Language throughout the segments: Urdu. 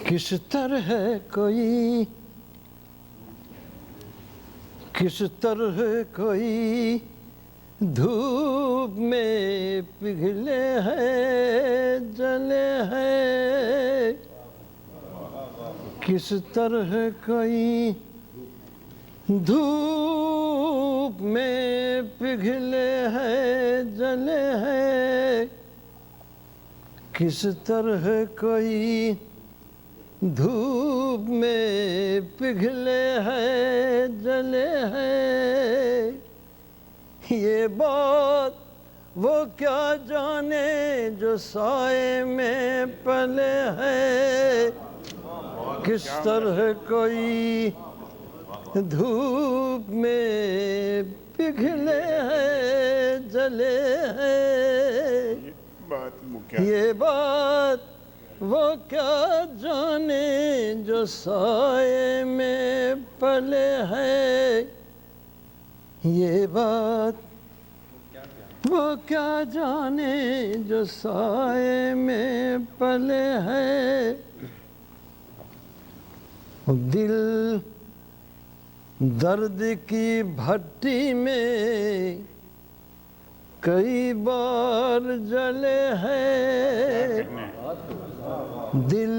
کس طرح کوئی دھوپ میں پگھلے ہے جلے ہے، کس طرح کوئی دھوپ میں پگھلے ہے جلے ہے، کس طرح کوئی دھوپ میں پگھلے ہے جلے ہے، یہ بات وہ کیا جانے جو سائے میں پلے ہے، کس طرح کوئی دھوپ میں پگھلے ہے جلے ہے، یہ بات وہ کیا جانے جو سائے میں پلے ہے، یہ بات وہ کیا جانے جو سائے میں پلے ہے، دل درد کی بھٹی میں کئی بار جلے ہے، دل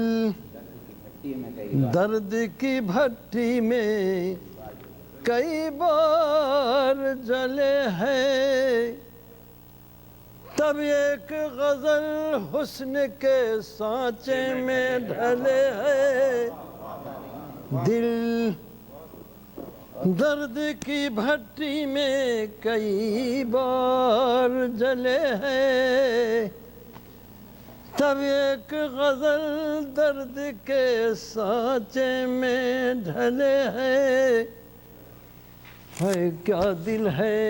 درد کی بھٹی میں کئی بار جلے ہے، تب ایک غزل حسن کے سانچے میں ڈھلے ہے، دل درد کی بھٹی میں کئی بار جلے ہے، تب ایک غزل درد کے سانچے میں ڈھلے ہے، کیا دل ہے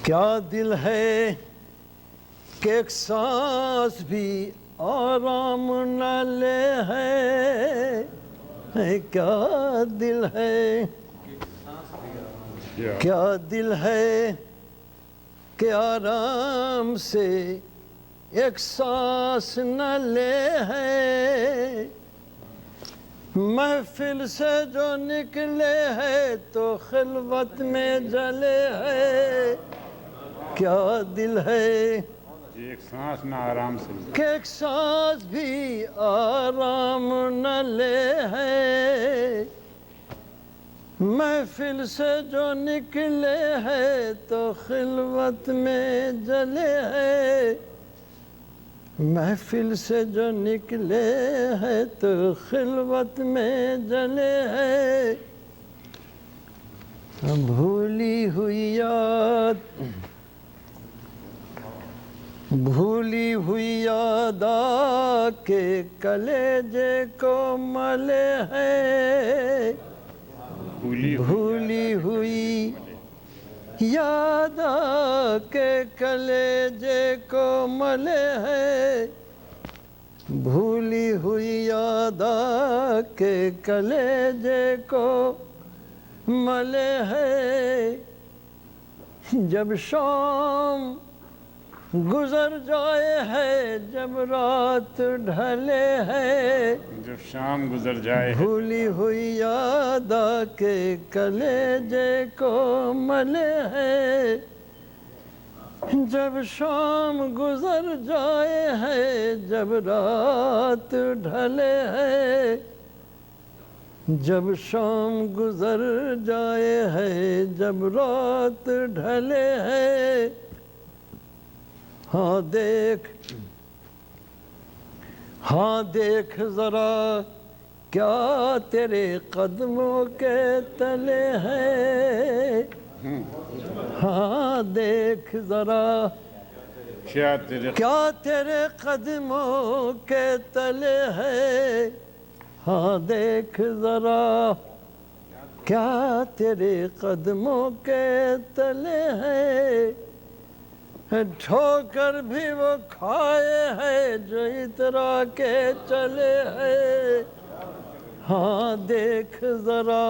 کیا دل ہے کہ ایک سانس بھی آرام نہ لے ہے، کیا دل ہے کیا دل ہے کہ آرام سے ایک سانس نہ لے ہے، محفل سے جو نکلے ہے تو خلوت میں جلے ہے، کیا دل ہے ایک سانس نہ آرام سے کہ ایک سانس بھی آرام نہ لے ہے، محفل سے جو نکلے ہے تو خلوت میں جلے ہے، محفل سے جو نکلے ہے تو خلوت میں جلے ہے، بھولی ہوئی یاد بھولی ہوئی یاد آ کے کلیجے کو ملے ہے، بھولی ہوئی یاد آ کے کلیجے کو ملے ہے، بھولی ہوئی یاد آ کے کلیجے کو ملے ہے، جب شام گزر جائے ہے جب رات ڈھلے ہے، جب شام گزر جائے بھولی ہوئی یاد آ کے کلیجے کو ملے ہے، جب شام گزر جائے ہے جب رات ڈھلے ہے، جب شام گزر جائے ہے جب رات ڈھلے ہے، ہاں دیکھ ذرا کیا تیرے قدموں کے تلے ہے، ہاں دیکھ ذرا کیا تیرے قدموں کے تلے ہے، ہاں دیکھ ذرا کیا تیرے قدموں کے تلے ہے، ٹھوکر بھی وہ کھائے ہے جو اترا کے چلے ہے، ہاں دیکھ ذرا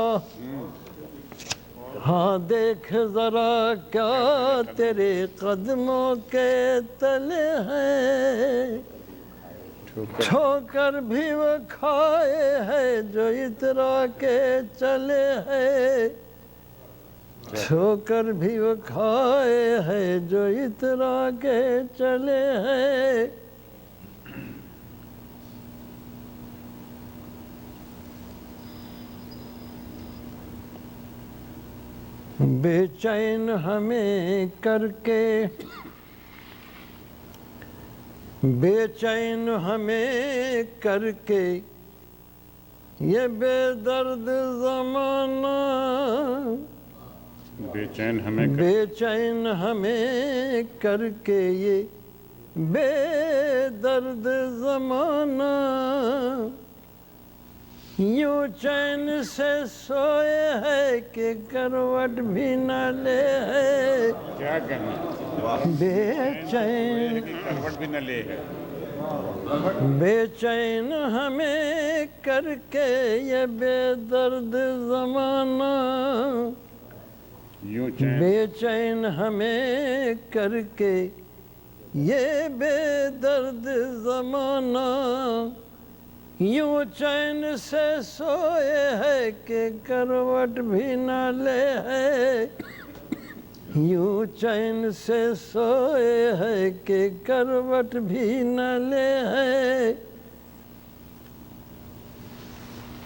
ہاں دیکھ ذرا کیا تیرے قدموں کے تلے ہیں، ٹھوکر بھی وہ کھائے ہیں جو اترا کے چلے ہیں، ٹھوکر بھی وہ کھائے ہیں جو اترا کے چلے ہیں۔ بے چین ہمیں کر کے، بے چین ہمیں کر کے یہ بے درد زمانہ، بے چین ہمیں بے چین ہمیں کر کے یہ بے درد زمانہ، یوں چین سے سوئے ہے کہ کروٹ بھی نہ لے ہے، کیا کرنا بے چین کروٹ بھی نہ لے ہے، بے چین ہمیں کر کے یہ بے درد زمانہ، یوں چین بے چین ہمیں کر کے یہ بے درد زمانہ، یوں چین سے سوئے ہے کہ کروٹ بھی نہ لے ہے، یوں چین سے سوئے ہے کہ کروٹ بھی نہ لے ہے،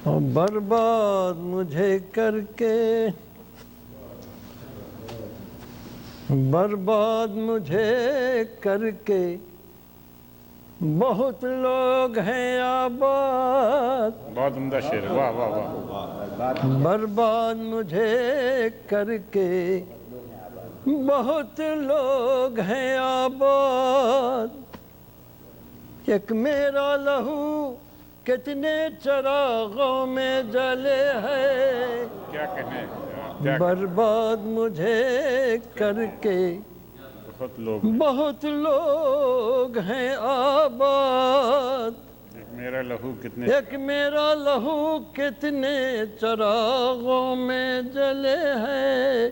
اور برباد مجھے کر کے، برباد مجھے کر کے بہت لوگ ہیں آباد، بہت عمدہ شعر، واہ واہ واہ، برباد مجھے کر کے بہت لوگ ہیں آباد، ایک میرا لہو کتنے چراغوں میں جلے ہے، کیا کہنے کیا برباد مجھے کر کے بہت لوگ، بہت لوگ ہیں آباد، ایک میرا لہو کتنے، ایک میرا لہو کتنے چراغوں میں جلے ہے،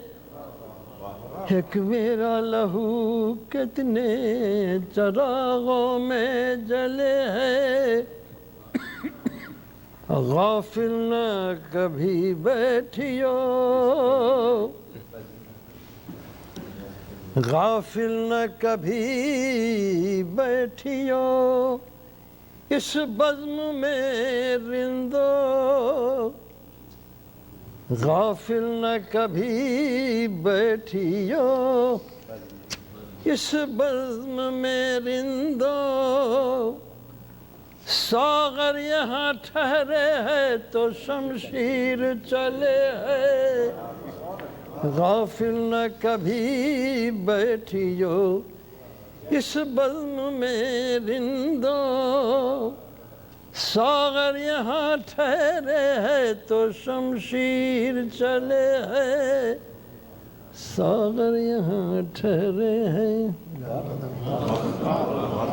ایک میرا لہو کتنے چراغوں میں جلے ہے، غافل نہ کبھی بیٹھیو، غافل نہ کبھی بیٹھیو، اس بزم میں رندو، غافل نہ کبھی بیٹھیو، اس بزم میں رندو، ساغر یہاں ٹھہرے ہے تو شمشیر چلے ہے، غافل نہ کبھی بیٹھیو، اس بزم میں رندو، ساغر یہاں ٹھہرے ہے تو شمشیر چلے ہے، ساغر یہاں ٹھہرے ہیں۔